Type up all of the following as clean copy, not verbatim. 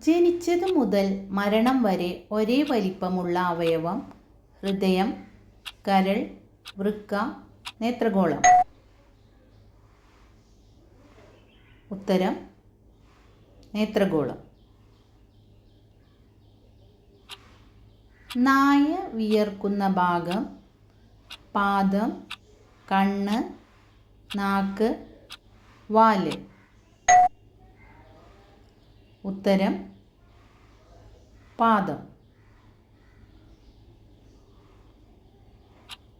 ജനിച്ചതു മുതൽ മരണം വരെ ഒരേ വലിപ്പമുള്ള അവയവം? ഹൃദയം, കരൾ, വൃക്ക, നേത്രഗോളം. ഉത്തരം നേത്രഗോളം. നായ വിയർക്കുന്ന ഭാഗം? പാദം, കണ്ണ്, നാക്ക്, വാല്. ഉത്തരം പാദം.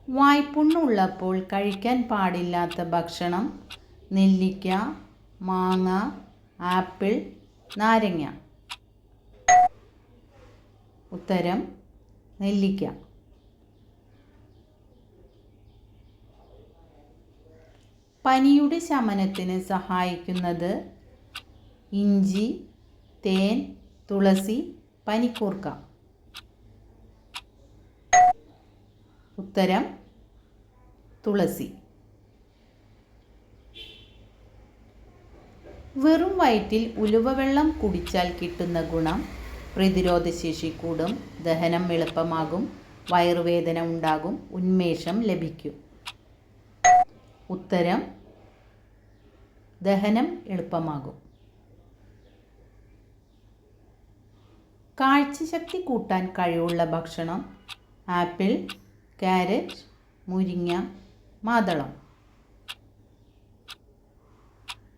വായ്പുണ്ണുള്ളപ്പോൾ കഴിക്കാൻ പാടില്ലാത്ത ഭക്ഷണം? നെല്ലിക്ക, മാങ്ങ, ആപ്പിൾ, നാരങ്ങ. ഉത്തരം നെല്ലിക്ക. പനിയുടെ ശമനത്തിന് സഹായിക്കുന്നത്? ഇഞ്ചി, തേൻ, തുളസി, പനിക്കൂർക്ക. ഉത്തരം തുളസി. വെറും വയറ്റിൽ ഉലുവവെള്ളം കുടിച്ചാൽ കിട്ടുന്ന ഗുണം? പ്രതിരോധശേഷി കൂടും, ദഹനം എളുപ്പമാകും, വയറുവേദന ഉണ്ടാകും, ഉന്മേഷം ലഭിക്കും. ഉത്തരം ദഹനം എളുപ്പമാകും. കാഴ്ചശക്തി കൂട്ടാൻ കഴിവുള്ള ഭക്ഷണം? ആപ്പിൾ, ക്യാരറ്റ്, മുരിങ്ങ, മാതളം.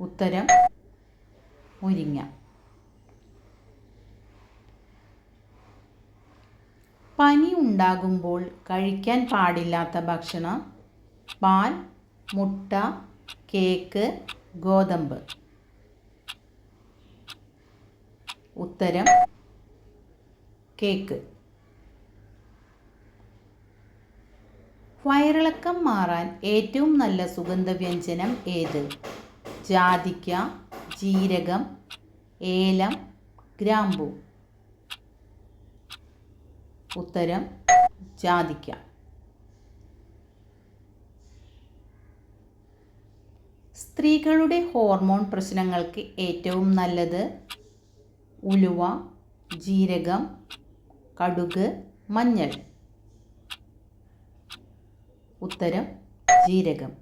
ഉത്തരം മുരിങ്ങ. പനി ഉണ്ടാകുമ്പോൾ കഴിക്കാൻ പാടില്ലാത്ത ഭക്ഷണം? പാൽ, മുട്ട, കേക്ക്, ഗോതമ്പ്. ഉത്തരം കേക്ക്. വയറിളക്കം മാറാൻ ഏറ്റവും നല്ല സുഗന്ധവ്യഞ്ജനം ഏത്? ജാതിക്ക, ജീരകം, ഏലം, ഗ്രാമ്പൂ. ഉത്തരം ജാതിക്ക. സ്ത്രീകളുടെ ഹോർമോൺ പ്രശ്നങ്ങൾക്ക് ഏറ്റവും നല്ലത്? ഉലുവ, ജീരകം, കടുക്, മഞ്ഞൾ. ഉത്തരം ജീരകം.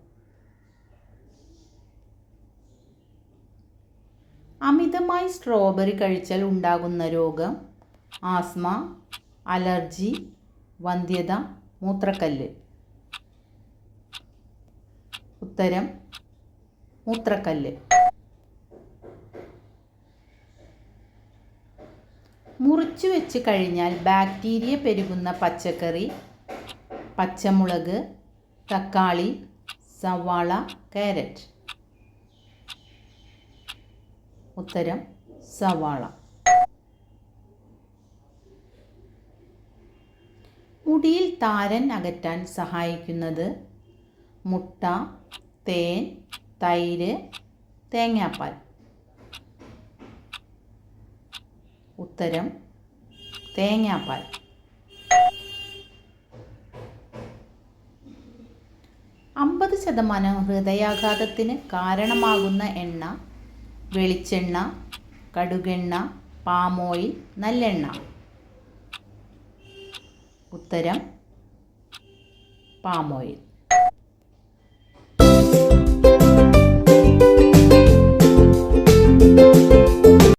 അമിതമായി സ്ട്രോബെറി കഴിച്ചാൽ ഉണ്ടാകുന്ന രോഗം? ആസ്മ, അലർജി, വന്ധ്യത, മൂത്രക്കല്ല്. ഉത്തരം മൂത്രക്കല്ല്. മുറിച്ചു വെച്ച് കഴിഞ്ഞാൽ ബാക്ടീരിയ പെരുകുന്ന പച്ചക്കറി? പച്ചമുളക്, തക്കാളി, സവാള, കാരറ്റ്. ഉത്തരം സവാള. മുടിയിൽ താരൻ അകറ്റാൻ സഹായിക്കുന്നത്? മുട്ട, തേൻ, തൈര്, തേങ്ങാപ്പാൽ. ഉത്തരം തേങ്ങാപ്പാൽ. %50 ഹൃദയാഘാതത്തിന് കാരണമാകുന്ന എണ്ണ? വെളിച്ചെണ്ണ, കടുകെണ്ണ, പാം ഓയിൽ, നല്ലെണ്ണ. ഉത്തരം പാം ഓയിൽ.